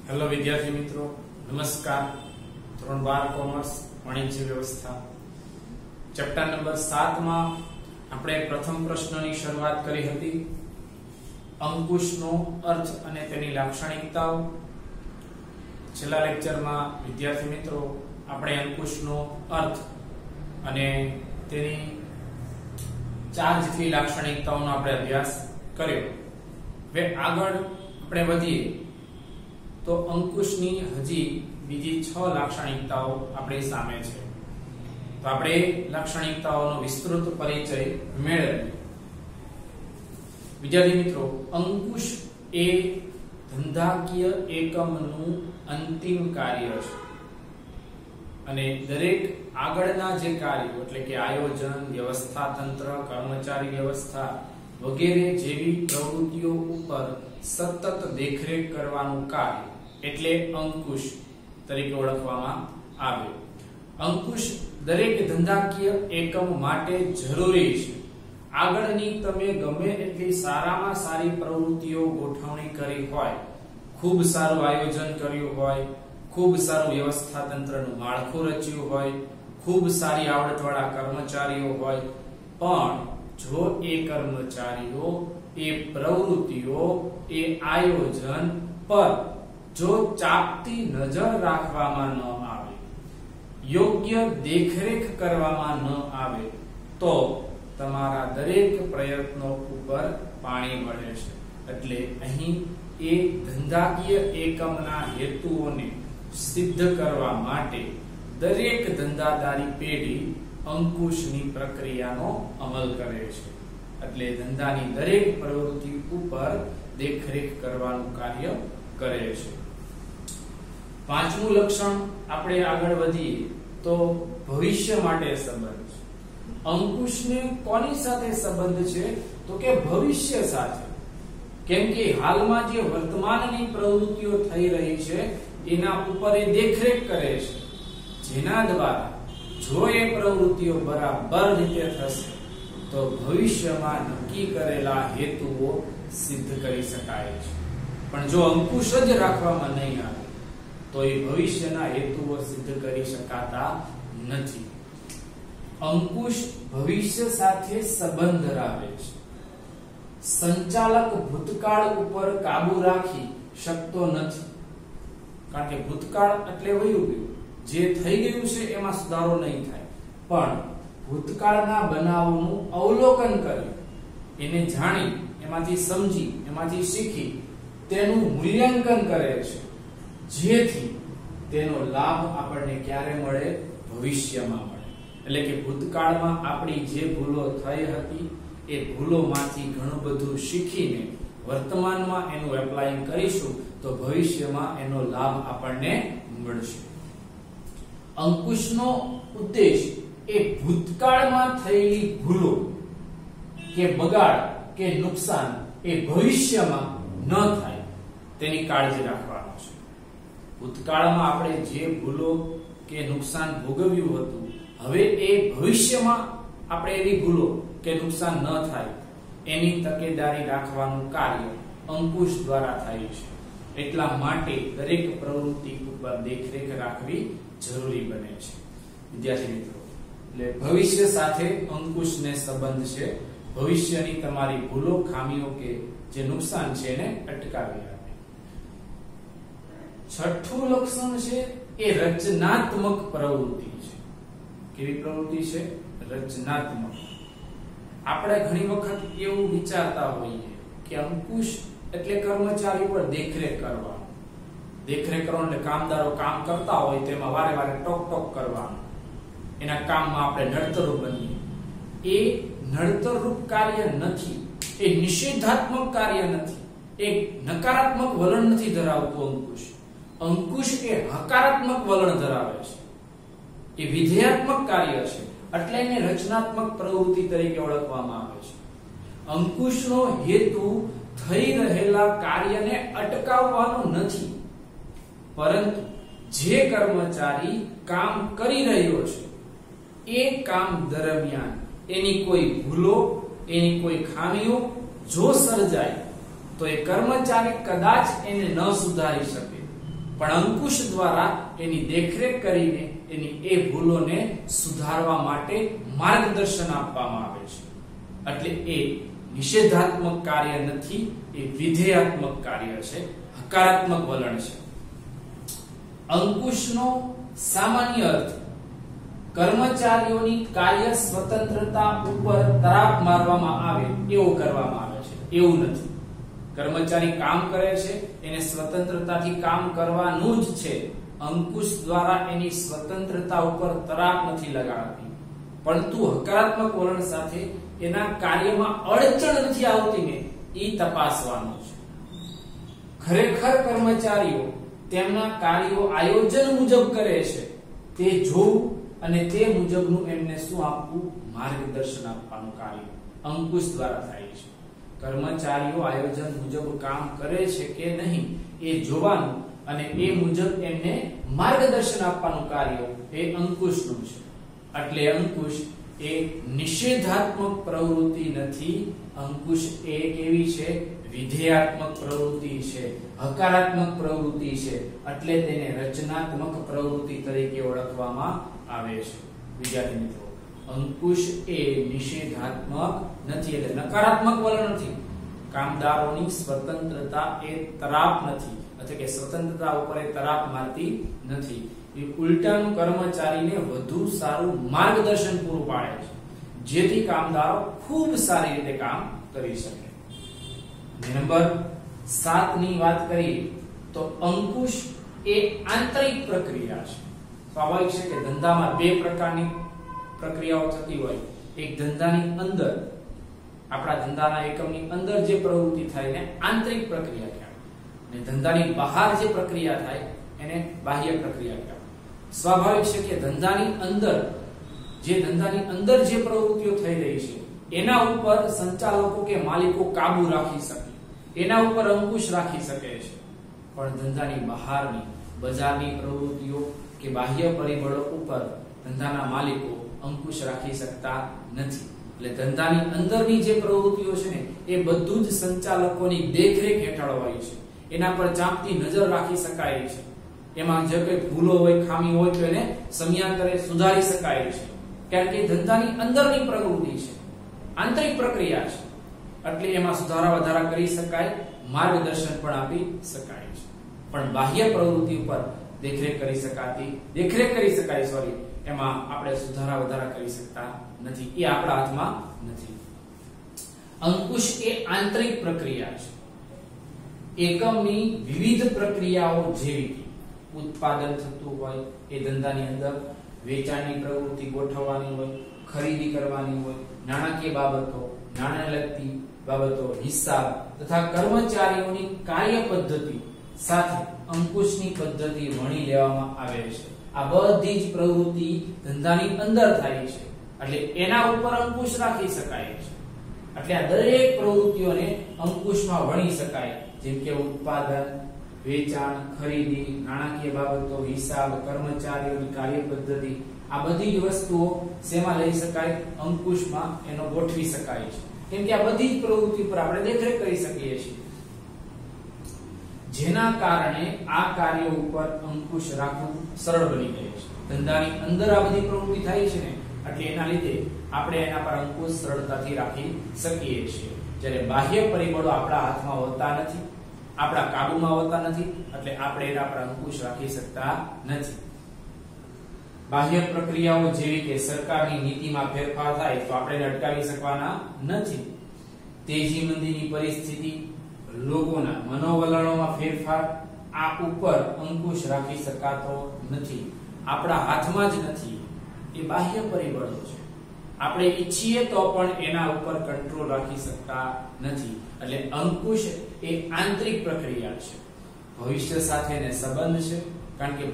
Hello વિદ્યાર્થી મિત્રો, નમસ્કાર. ધોરણ 12 કોમર્સ વાણિજ્ય વ્યવસ્થા ચેપ્ટર નંબર 7 માં આપણે પ્રથમ પ્રશ્નની શરૂઆત કરી હતી. અંકુશનો અર્થ અને તેની લાક્ષણિકતાઓ. છેલ્લા લેક્ચરમાં વિદ્યાર્થી મિત્રો આપણે અંકુશનો અર્થ અને તેની 4 જેટલી લાક્ષણિકતાઓનો આપણે અભ્યાસ કર્યો. હવે આગળ આપણે વધીએ તો અંકુશની હજી બીજી 6 લાક્ષણિકતાઓ આપણી સામે છે. તો આપણે લાક્ષણિકતાઓનો વિસ્તૃત પરિચય મેળવીએ. વિદ્યાર્થી મિત્રો, અંકુશ એ ધંધાકીય એકમનું અંતિમ કાર્ય છે અને દરેક આગળના જે કાર્યો એટલે કે આયોજન, વ્યવસ્થા તંત્ર, કર્મચારી વ્યવસ્થા વગેરે જેવી પ્રવૃત્તિઓ ઉપર સતત દેખરેખ કરવાનું કાર્ય એટલે અંકુશ તરીકે ઓળખવામાં આવે. અંકુશ દરેક ધંધાકીય એકમ માટે જરૂરી છે. આગળની તમે ગમે એટલી સારામાં સારી પ્રવૃત્તિઓ ગોઠવણી કરી હોય, ખૂબ સારું આયોજન કર્યું હોય, ખૂબ સારું વ્યવસ્થા તંત્રનું માળખું રચ્યું હોય, ખૂબ સારી આવડતવાળા કર્મચારીઓ હોય, પણ જો એ કર્મચારીઓ એ પ્રવૃત્તિઓ એ આયોજન પર જો ચાપતી નજર રાખવામાં ન આવે, યોગ્ય દેખરેખ કરવામાં ન આવે, તો તમારા દરેક પ્રયત્નો ઉપર પાણી વળે છે. એટલે અહીં એ ધંધાકીય એકમના હેતુઓને સિદ્ધ કરવા માટે દરેક ધંધાદારી પેઢી અંકુશની પ્રક્રિયાનો અમલ કરે છે. એટલે ધંધાની દરેક પ્રવૃત્તિ ઉપર દેખરેખ કરવાનું કાર્ય કરે છે. 5મું લક્ષણ આપણે આગળ વધીએ તો ભવિષ્ય માટે સંબંધ છે. અંકુશને કોની સાથે સંબંધ છે? તો કે ભવિષ્ય સાથે. કેમ કે હાલમાં જે વર્તમાનની પ્રવૃત્તિઓ થઈ રહી છે એના ઉપર એ દેખરેખ કરે છે, જેના દ્વારા જો એ પ્રવૃત્તિઓ બરાબર રીતે થશે તો ભવિષ્યમાં નક્કી કરેલા હેતુઓ સિદ્ધ કરી શકાય છે. પણ જો અંકુશ જ રાખવામાં નહીં આવે તો એ ભવિષ્યના હેતુઓ સિદ્ધ કરી શકાતા નથી. અંકુશ ભવિષ્ય સાથે સંબંધ ધરાવે છે. સંચાલક ભૂતકાળ ઉપર કાબુ રાખી શકતો નથી, કારણ કે ભૂતકાળ એટલે વયું ગયું, જે થઈ ગયું છે એમાં સુધારો નહીં થાય, પણ ભૂતકાળના બનાવોનું અવલોકન કરી, એને જાણી, એમાંથી સમજી, એમાંથી શીખી તેનું મૂલ્યાંકન કરે છે, જેથી તેનો લાભ આપણને ક્યારે મળે? ભવિષ્યમાં મળે. એટલે કે ભૂતકાળમાં આપણી જે ભૂલો થઈ હતી એ ભૂલોમાંથી ઘણું બધું શીખીને વર્તમાનમાં એનું એપ્લાયિંગ કરીશું તો ભવિષ્યમાં એનો લાભ આપણને મળશે. અંકુશનો ઉદ્દેશ એ ભૂતકાળમાં થયેલી ભૂલો કે બગાડ કે નુકસાન એ ભવિષ્યમાં ન થાય તેની કાળજી રાખવાનો છે. ભૂતકાળમાં આપણે જે ભૂલો કે નુકસાન ભોગવ્યું હતું, હવે એ ભવિષ્યમાં આપણે એવી ભૂલો કે નુકસાન ન થાય એની તકેદારી રાખવાનું કાર્ય અંકુશ દ્વારા થાય છે. એટલા માટે દરેક પ્રવૃત્તિ ઉપર દેખરેખ રાખવી જરૂરી બને છે. વિદ્યાર્થી મિત્રો, એટલે ભવિષ્ય સાથે અંકુશને સંબંધ છે. ભવિષ્યની તમારી ભૂલો, ખામીઓ કે જે નુકસાન છે એને અટકાવી આપે. 6થું લક્ષણ છે એ રચનાત્મક પ્રવૃત્તિ છે. કેવી પ્રવૃત્તિ છે? રચનાત્મક. આપણે ઘણી વખત એવું વિચારતા હોઈએ કે અંકુશ એટલે કર્મચારી પર દેખરેખ કરવાનું. દેખરેખ કરવાનું એટલે કામદારો કામ કરતા હોય તેમાં વારે વારે ટોક ટોક કરવાનું, એના કામમાં આપણે નડતરરૂપ બનીએ. એ નડતરરૂપ કાર્ય નથી, એ નિષેધાત્મક કાર્ય નથી, એ નકારાત્મક વલણ નથી ધરાવતું અંકુશ. અંકુશ એ હકારાત્મક વલણ ધરાવે છે, એ વિધેયાત્મક કાર્ય છે, એટલે એને રચનાત્મક પ્રવૃત્તિ તરીકે ઓળખવામાં આવે છે. અંકુશનો હેતુ થઈ રહેલા કાર્યને અટકાવવાનો નથી, પરંતુ જે કર્મચારી કામ કરી રહ્યો છે એ કામ દરમિયાન એની કોઈ ભૂલો, એની કોઈ ખામીઓ જો સર્જાય તો એ કર્મચારી કદાચ એને ન સુધારી શકે, પણ અંકુશ દ્વારા એની દેખરેખ કરીને એની એ ભૂલોને સુધારવા માટે માર્ગદર્શન આપવામાં આવે છે. એટલે એ નિષેધાત્મક કાર્ય નથી, એ વિધેયાત્મક કાર્ય છે, હકારાત્મક વલણ છે. અંકુશનો સામાન્ય અર્થ કર્મચારીઓની કાર્ય સ્વતંત્રતા ઉપર તરાપ મારવામાં આવે એવો કરવામાં આવે છે, એવું નથી. કર્મચારી કામ કરે છે, એને સ્વતંત્રતાથી કામ કરવાનું જ છે. અંકુશ દ્વારા એની સ્વતંત્રતા ઉપર તરાપ નથી લગાડતી, પરંતુ હકારાત્મક વલણ સાથે એના કાર્યમાં અડચણ નથી આવતી ને એ તપાસવાનું છે. ખરેખર કર્મચારીઓ તેમના કાર્યો આયોજન મુજબ કરે છે તે જોવું અને તે મુજબનું એમને શું આપવું, માર્ગદર્શન આપવાનું કાર્ય અંકુશ દ્વારા થાય છે. કર્મચારીઓ આયોજન મુજબ કામ કરે છે કે નહીં એ જોવાનું અને એ મુજબ એમને માર્ગદર્શન આપવાનું કાર્ય એ અંકુશનું છે. એટલે અંકુશ એ નિષેધાત્મક પ્રવૃત્તિ નથી, અંકુશ એ કેવી છે, વિધેયાત્મક પ્રવૃત્તિ છે, હકારાત્મક પ્રવૃત્તિ છે. એટલે તેને રચનાત્મક પ્રવૃત્તિ તરીકે ઓળખવામાં આવે છે. વિદ્યાર્થી મિત્રો, અંકુશ એ નિષેધાત્મક નથી, એટલે નકારાત્મક વલણ નથી. કામદારોની સ્વતંત્રતા એ તરાપ નથી, એટલે કે સ્વતંત્રતા ઉપર એ તરાપ મારતી નથી. એ ઉલટાનું કર્મચારીને વધુ સારું માર્ગદર્શન પૂરું પાડે છે, જેથી કામદારો ખૂબ સારી રીતે કામ કરી શકે. નંબર 7 ની વાત કરીએ તો અંકુશ એ આંતરિક પ્રક્રિયા છે. સ્વાભાવિક છે કે ધંધામાં બે પ્રકારની પ્રક્રિયાઓ થતી હોય. એક ધંધાની અંદર, આપણા ધંધાના એકમની અંદર જે પ્રવૃત્તિ થાય એને આંતરિક પ્રક્રિયા કહેવાય, અને ધંધાની બહાર જે પ્રક્રિયા થાય એને બાહ્ય પ્રક્રિયા કહેવાય. સ્વાભાવિક છે કે ધંધાની અંદર જે પ્રવૃત્તિઓ થઈ રહી છે એના ઉપર સંચાલકો કે માલિકો કાબુ રાખી શકે, એના ઉપર અંકુશ રાખી શકે છે. પણ ધંધાની બહારની બજારની પ્રવૃત્તિઓ કે બાહ્ય પરિબળો ઉપર ધંધાના માલિકો અંકુશ રાખી શકતા નથી. એટલે ધંધાની અંદરની જે પ્રવૃત્તિઓ છે ને એ બધું જ સંચાલકોની દેખરેખ હેઠળ હોય છે, એના પર ચાંપતી નજર રાખી શકાય છે. એમાં જે કોઈ ભૂલો હોય, ખામી હોય તો એને સમયાંતરે સુધારી શકાય છે, કારણ કે ધંધાની અંદરની પ્રવૃત્તિ છે, આંતરિક પ્રક્રિયા છે. એટલે એમાં સુધારા વધારા કરી શકાય, માર્ગદર્શન પણ આપી શકાય છે. પણ બાહ્ય પ્રવૃત્તિ ઉપર દેખરેખ કરી શકાય એમાં આપણે સુધારા વધારા કરી શકતા નથી, એ આપણા હાથમાં નથી. અંકુશ એ આંતરિક પ્રક્રિયા છે. એકમની વિવિધ પ્રક્રિયાઓ જેવી કે ઉત્પાદન થતું હોય એ ધંધાની અંદર, વેચાણની પ્રવૃત્તિ ગોઠવવાની હોય, ખરીદી કરવાની હોય, નાણાકીય બાબતો, નાણાને લગતી બાબતો, હિસાબ તથા કર્મચારીઓની કાર્ય પદ્ધતિ સાથે અંકુશની પદ્ધતિ વણી લેવામાં આવે છે. આ બધી જ પ્રવૃત્તિ ધંધાની અંદર થાય છે, એટલે એના ઉપર અંકુશ રાખી શકાય છે. એટલે આ દરેક પ્રવૃત્તિઓને અંકુશમાં વણી શકાય, જેમ કે ઉત્પાદન, વેચાણ, ખરીદી, નાણાકીય બાબતો, હિસાબ, કર્મચારીઓની કાર્ય પદ્ધતિ, આ બધી જ વસ્તુઓ શેમાં લઈ શકાય, અંકુશમાં એનો ગોઠવી શકાય છે. કેમ કે આ બધી જ પ્રવૃત્તિ પર આપણે દેખરેખ કરી શકીએ છીએ, જેના કારણે આ કાર્ય ઉપર અંકુશ રાખવું સરળ બની ગયું છે. ધંધાની અંદર આ બધી પ્રવૃત્તિ થાય છે ને, એટલે એના લીધે આપણે એના પર અંકુશ સરળતાથી રાખી શકીએ છીએ. જ્યારે બાહ્ય પરિબળો આપણા હાથમાં હોતા નથી, આપણા કાબુમાં હોતા નથી, એટલે આપણે એના પર અંકુશ રાખી શકતા નથી. બાહ્ય પ્રક્રિયાઓ જેવી કે સરકારની નીતિમાં ફેરફાર થાય તો આપણે એને અટકાવી શકવાના નથી. તેજી મંદીની પરિસ્થિતિ, લોકોના મનોવલણોમાં ફેરફાર, આ ઉપર અંકુશ રાખી શકાતો નથી, આપણા હાથમાં જ નથી. એ બાહ્ય પરિબળો છે, આપણે ઈચ્છીએ તો પણ એના ઉપર કંટ્રોલ રાખી શકતા નથી. એટલે અંકુશ એ આંતરિક પ્રક્રિયા છે. ભવિષ્ય સાથેને સંબંધ છે, કારણ કે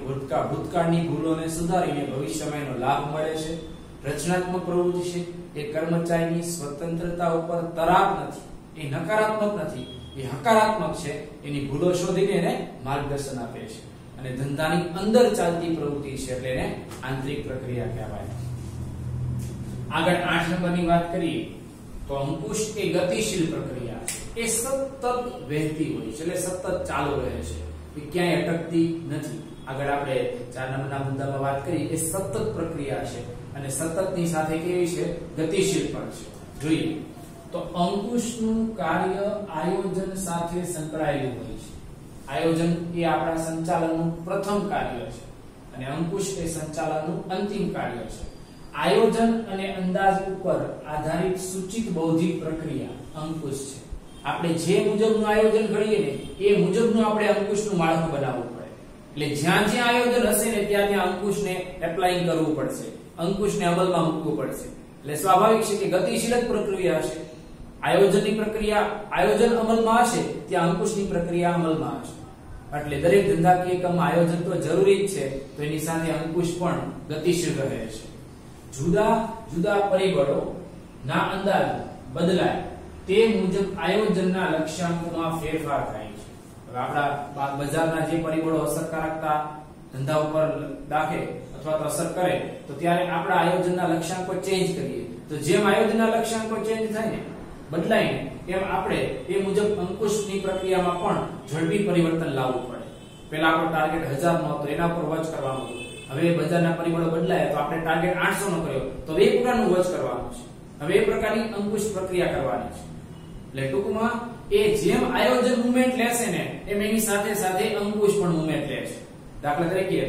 ભૂતકાળની ભૂલોને સુધારીને ભવિષ્યમાં એનો લાભ મળે છે. રચનાત્મક પ્રવૃત્તિ છે, એ કર્મચારીની સ્વતંત્રતા ઉપર તરાપ નથી, એ નકારાત્મક નથી, એ હકારાત્મક છે. એની ભૂલો શોધીને એને માર્ગદર્શન આપે છે. અને ધંધાની અંદર ચાલતી પ્રવૃત્તિ છે, એટલે એને આંતરિક પ્રક્રિયા કહેવાય. આગળ 8 નંબરની વાત કરીએ તો અંકુશ એ ગતિશીલ પ્રક્રિયા છે. એ સતત વહેતી હોય છે, એટલે સતત ચાલુ રહે છે. એ ક્યાંય અટકતી નથી. આગળ આપણે 4 નંબરના મુદ્દામાં વાત કરી એ સતત પ્રક્રિયા છે અને સતતની સાથે કેવી છે? ગતિશીલ પણ છે. જોઈએ તો અંકુશનું કાર્ય આયોજન સાથે સંકળાયેલું હોય છે. આયોજન એ આપણા સંચાલનનું પ્રથમ કાર્ય છે અને અંકુશ એ સંચાલનનું અંતિમ કાર્ય છે. આયોજન અને અંદાજ ઉપર આધારિત સૂચિત બૌદ્ધિક પ્રક્રિયા અંકુશ છે. આપણે જે મુજબનું આયોજન ઘડીએ ને એ મુજબનું આપણે અંકુશનું માળખું બનાવવું પડે. એટલે જ્યાં જ્યાં આયોજન હશે ને ત્યાં ત્યાં અંકુશને એપ્લાયિંગ કરવું પડશે, અંકુશને અમલમાં મૂકવું પડશે. એટલે સ્વાભાવિક છે કે ગતિશીલ જ પ્રક્રિયા હશે. આયોજનની પ્રક્રિયા આયોજન અમલમાં હશે ત્યાં અંકુશની પ્રક્રિયા અમલમાં હશે. એટલે દરેક ધંધાકીય એકમમાં આયોજન તો જરૂરી જ છે, તો એની સાથે અંકુશ પણ ગતિશીલ રહે છે. જુદા જુદા પરિબળો ના અંદાજ બદલાય તે મુજબ આયોજનના લક્ષ્યાંકોમાં ફેરફાર થાય છે. હવે આપણા બજારના જે પરિબળો અસરકારકતા ધંધા ઉપર દાખે અથવા તો અસર કરે તો ત્યારે આપણા આયોજનના લક્ષ્યાંકો ચેન્જ કરીએ. તો જેમ આયોજનના લક્ષ્યાંકો ચેન્જ થાય ને બદલાય ને એમ આપણે એ મુજબ અંકુશની પ્રક્રિયામાં પણ ઝડપી પરિવર્તન લાવવું પડે. પહેલા આપણો ટાર્ગેટ 1000 નો હતો, એના પર વોચ કરવાનું. હવે બજારના પરિબળો બદલાય તો આપણે ટાર્ગેટ 800 નો કર્યો તો એ પ્રકારનું વોચ કરવાનું છે. હવે એ પ્રકારની અંકુશ પ્રક્રિયા કરવાની છે. એટલે ટૂંકમાં એ જેમ આયોજન મુવમેન્ટ લેશે ને એમ એની સાથે સાથે અંકુશ પણ મુવમેન્ટ લે છે. દાખલા તરીકે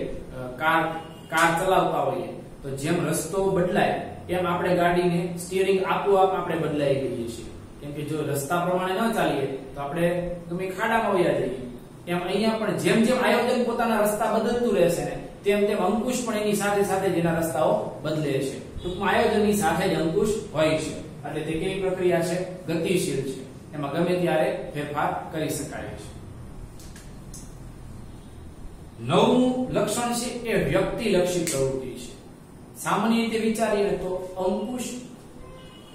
કાર ચલાવતા હોઈએ તો જેમ રસ્તો બદલાય એમ આપણે ગાડીને સ્ટીયરિંગ આપોઆપ આપણે બદલાઈ ગઈએ છીએ. કેમ કે જો રસ્તા પ્રમાણે ન ચાલીએ તો આપણે ગમે ખાડામાં વયા જઈએ. એમ અહીંયા પણ જેમ જેમ આયોજન પોતાના રસ્તા બદલતું રહેશે ને તેમ તેમ અંકુશ પણ એની સાથે સાથે જેના રસ્તાઓ બદલે છે. ટૂંકમાં આયોજનની સાથે જ અંકુશ હોય છે. એટલે તે કેવી પ્રક્રિયા છે? ગતિશીલ છે. એમાં ગમે ત્યારે ફેરફાર કરી શકાય છે. નવમું લક્ષણ છે એ વ્યક્તિલક્ષી પ્રવૃત્તિ છે. સામાન્ય રીતે વિચારીએ તો અંકુશ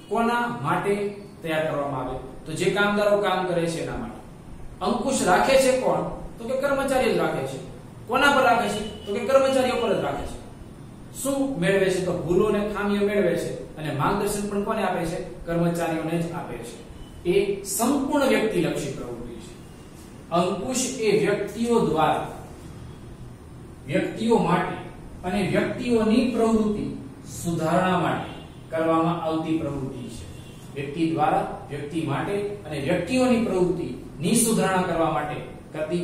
કોના માટે તૈયાર કરવામાં આવે? તો જે કામદારો કામ કરે છે એના માટે. અંકુશ રાખે છે કોણ? તો કે કર્મચારીઓ જ રાખે છે. કોના પર રાખે છે? તો કે કર્મચારીઓ પર જ રાખે છે. શું મેળવે છે? તો ભૂલો અને ખામીઓ મેળવે છે અને માર્ગદર્શન પણ કોને આપે છે? કર્મચારીઓને જ આપે છે. એ સંપૂર્ણ વ્યક્તિલક્ષી પ્રવૃત્તિ છે. અંકુશ એ વ્યક્તિઓ દ્વારા, વ્યક્તિઓ માટે અને વ્યક્તિઓની પ્રવૃત્તિ સુધારણા માટે કરવામાં આવતી પ્રવૃત્તિ છે. વ્યક્તિ દ્વારા, વ્યક્તિ માટે અને વ્યક્તિઓની પ્રવૃત્તિ ની સુધારણા કરવા માટે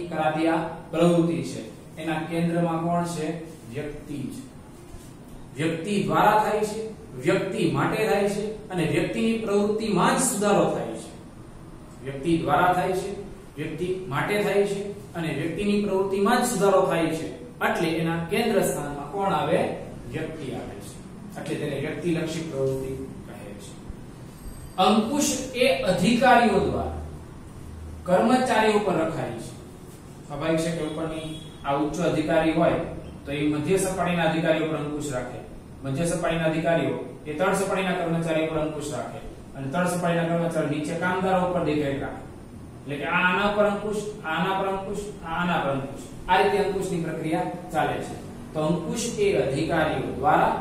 કરાતી આ પ્રવૃત્તિ છે. એના કેન્દ્રમાં કોણ છે? વ્યક્તિ છે. વ્યક્તિ દ્વારા થાય છે, વ્યક્તિ માટે થાય છે અને વ્યક્તિની પ્રવૃત્તિમાં જ સુધારો થાય છે. વ્યક્તિ દ્વારા થાય છે, વ્યક્તિ માટે થાય છે અને વ્યક્તિની પ્રવૃત્તિમાં જ સુધારો થાય છે. એટલે એના કેન્દ્ર સ્થાનમાં કોણ આવે? વ્યક્તિ આવે છે. એટલે તેને વ્યક્તિલક્ષી પ્રવૃત્તિ કહે છે. અંકુશ એ અધિકારીઓ દ્વારા કર્મચારીઓ પર રખાય છે. સ્વાભાવિક છે કે ઉપરની આ ઉચ્ચ અધિકારી હોય તો એ મધ્ય સપાટીના અધિકારીઓ પર અંકુશ રાખે. મધ્ય સપાટીના અધિકારીઓ એ તળ સપાટીના કર્મચારીઓ પર અંકુશ રાખે અને તળ સપાટીના કર્મચારીઓ નીચે કામદારો પર દેખરેખ રાખે. એટલે કે આ આના પર અંકુશ, આના પર અંકુશ, આના પર અંકુશ. આ રીતે અંકુશની પ્રક્રિયા ચાલે છે. તો અંકુશ એ અધિકારીઓ દ્વારા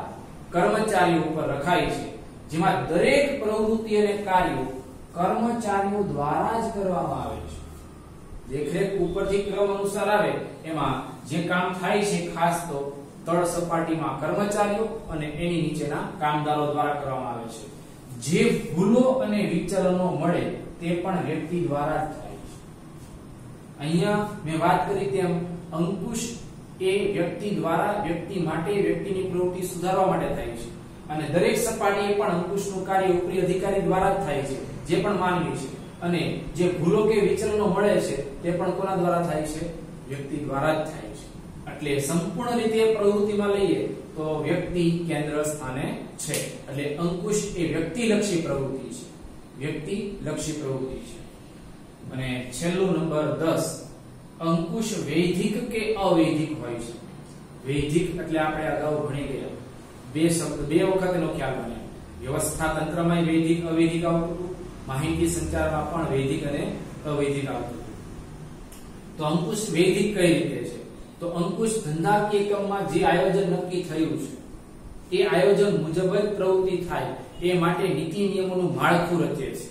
કર્મચારીઓ ઉપર રખાય છે, જેમાં દરેક પ્રવૃત્તિ અને કાર્યો કર્મચારીઓ દ્વારા જ કરવામાં આવે છે. દેખરેખ ઉપરથી ક્રમ અનુસાર આવે એમાં જે કામ થાય છે ખાસ તો તળ સપાટીમાં કર્મચારીઓ અને એની નીચેના કામદારો દ્વારા કરવામાં આવે છે. જે ભૂલો અને વિચલનો મળે તે પણ વ્યક્તિ દ્વારા જ થાય છે. અહીંયા મેં વાત કરી તેમ અંકુશ એ વ્યક્તિ દ્વારા, વ્યક્તિ માટે, વ્યક્તિની પ્રવૃત્તિ સુધારવા માટે થાય છે અને દરેક સપાટીએ પણ અંકુશનું કાર્ય ઉપરી અધિકારી દ્વારા જ થાય છે, જે પણ માનવી છે. અને જે ભૂલો કે વિચલનો મળે છે તે પણ કોના દ્વારા થાય છે? વ્યક્તિ દ્વારા જ થાય છે. એટલે સંપૂર્ણ રીતે પ્રવૃત્તિમાં લઈએ તો વ્યક્તિ કેન્દ્ર સ્થાને છે. એટલે અંકુશ એ વ્યક્તિલક્ષી પ્રવૃત્તિ છે. વ્યક્તિલક્ષી પ્રવૃત્તિ છે. અને છેલ્લું નંબર 10, અંકુશ વૈધિક કે અવૈધિક હોય છે. વૈધિક એટલે આપણે અગાઉ ભણી ગયા બે વખત એનો ખ્યાલ બને. વ્યવસ્થા તંત્રમાં વૈધિક અવૈધિક આવતું હતું, માહિતી સંચારમાં પણ વૈધિક અને અવૈધિક આવતું હતું. તો અંકુશ વૈધિક કઈ રીતે છે? તો અંકુશ ધંધાકીય એકમમાં જે આયોજન નક્કી થયું છે એ આયોજન મુજબ જ પ્રવૃત્તિ થાય એ માટે નીતિ નિયમોનું માળખું રચે છે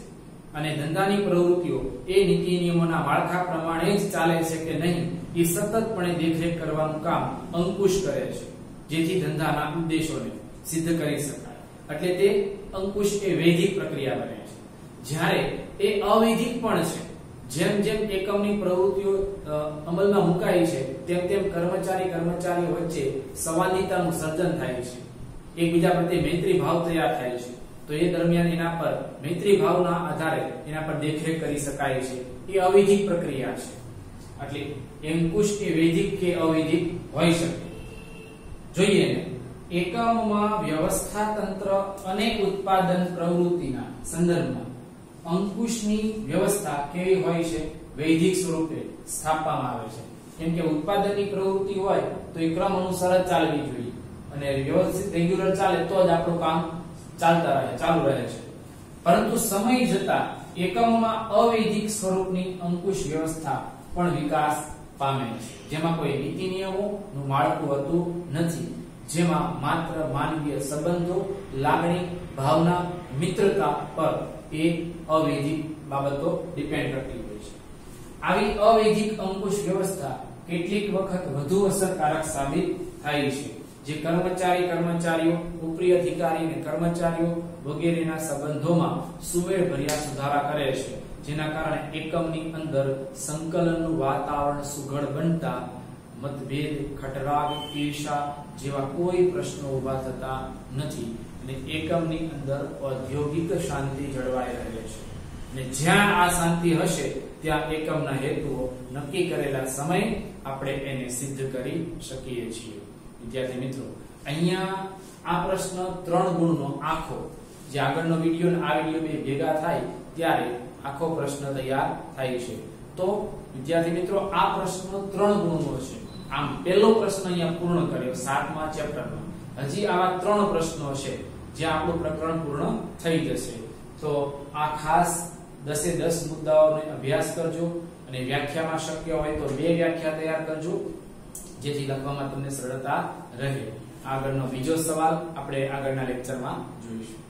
અને ધંધાની પ્રવૃત્તિઓ એ નીતિ નિયમોના માળખા પ્રમાણે જ ચાલે છે કે નહીં એ સતતપણે દેખરેખ કરવાનું કામ અંકુશ કરે છે, જેથી ધંધાના ઉદ્દેશોને સિદ્ધ કરી શકાય. એટલે તે અંકુશ એ વૈધિક પ્રક્રિયા બને છે. જ્યારે એ અવૈધિક પણ છે. જેમ જેમ એકમની પ્રવૃત્તિઓ અમલમાં મુકાય છે તેમ તેમ કર્મચારીઓ વચ્ચે સંવાદિતાનું સર્જન થાય છે, એકબીજા પ્રત્યે મૈત્રી ભાવ તૈયાર થાય છે. તો એ દરમિયાન એના પર મૈત્રી ભાવના આધારે એના પર દેખરેખ કરી શકાય છે. એ અવૈધિક પ્રક્રિયા છે. એટલે અંકુશ એ વૈધિક કે અવૈધિક હોઈ શકે. જોઈએ ને, એકમમાં વ્યવસ્થા તંત્ર અને ઉત્પાદન પ્રવૃત્તિના સંદર્ભમાં અંકુશની વ્યવસ્થા કેવી હોય છે? વૈધિક સ્વરૂપે સ્થાપવામાં આવે છે. કેમ કે ઉત્પાદનની પ્રવૃત્તિ હોય તો એ ક્રમ અનુસાર જ ચાલવી જોઈએ અને વ્યવસ્થિત રેગ્યુલર ચાલે તો જ આપણું કામ ચાલુ રહે છે. પરંતુ સમય જતા એકમમાં અવૈધિક સ્વરૂપની અંકુશ વ્યવસ્થા પણ વિકાસ પામે છે, જેમાં કોઈ નીતિ નિયમોનું માળખું હોતું નથી, જેમાં માત્ર માનવીય સંબંધો, લાગણી, ભાવના, મિત્રતા પર એ અવૈધિક બાબતો ડિપેન્ડ કરતી હોય છે. આવી અવૈધિક અંકુશ વ્યવસ્થા કેટલીક વખત વધુ અસરકારક સાબિત થાય છે, જે કર્મચારીઓ, ઉપરી અધિકારી અને કર્મચારીઓ વગેરેના સંબંધોમાં સુમેળભર્યા સુધારા કરે છે, જેના કારણે એકમની અંદર સંકલનનું વાતાવરણ સુઘડ બનતા મતભેદ, ખટરાગ, ઈર્ષા જેવા કોઈ પ્રશ્નો ઉભા થતા નથી અને એકમની અંદર ઔદ્યોગિક શાંતિ જળવાઈ રહે છે. અને જ્યાં આ શાંતિ હશે ત્યાં એકમના હેતુઓ નક્કી કરેલા સમય આપણે એને સિદ્ધ કરી શકીએ છીએ. વિદ્યાર્થી મિત્રો, અહીંયા આ પ્રશ્ન 3 ગુણનો આખો, જે આગળનો વિડિયો અને આ વિડિયો બે ભેગા થાય ત્યારે આખો પ્રશ્ન તૈયાર થાય છે. તો વિદ્યાર્થી મિત્રો, આ પ્રશ્ન 3 ગુણનો છે. આમ પહેલો પ્રશ્ન અહીંયા પૂર્ણ કર્યો 7મા ચેપ્ટરમાં. હજી આવા 3 પ્રશ્નો છે જ્યાં આપણું પ્રકરણ પૂર્ણ થઈ જશે. તો આ ખાસ 10 મુદ્દાઓનો અભ્યાસ કરજો અને વ્યાખ્યામાં શક્ય હોય તો 2 વ્યાખ્યા તૈયાર કરજો, જેથી લખવામાં તમને સરળતા રહે. આગળનો બીજો સવાલ આપણે આગળના લેક્ચરમાં જોઈશું.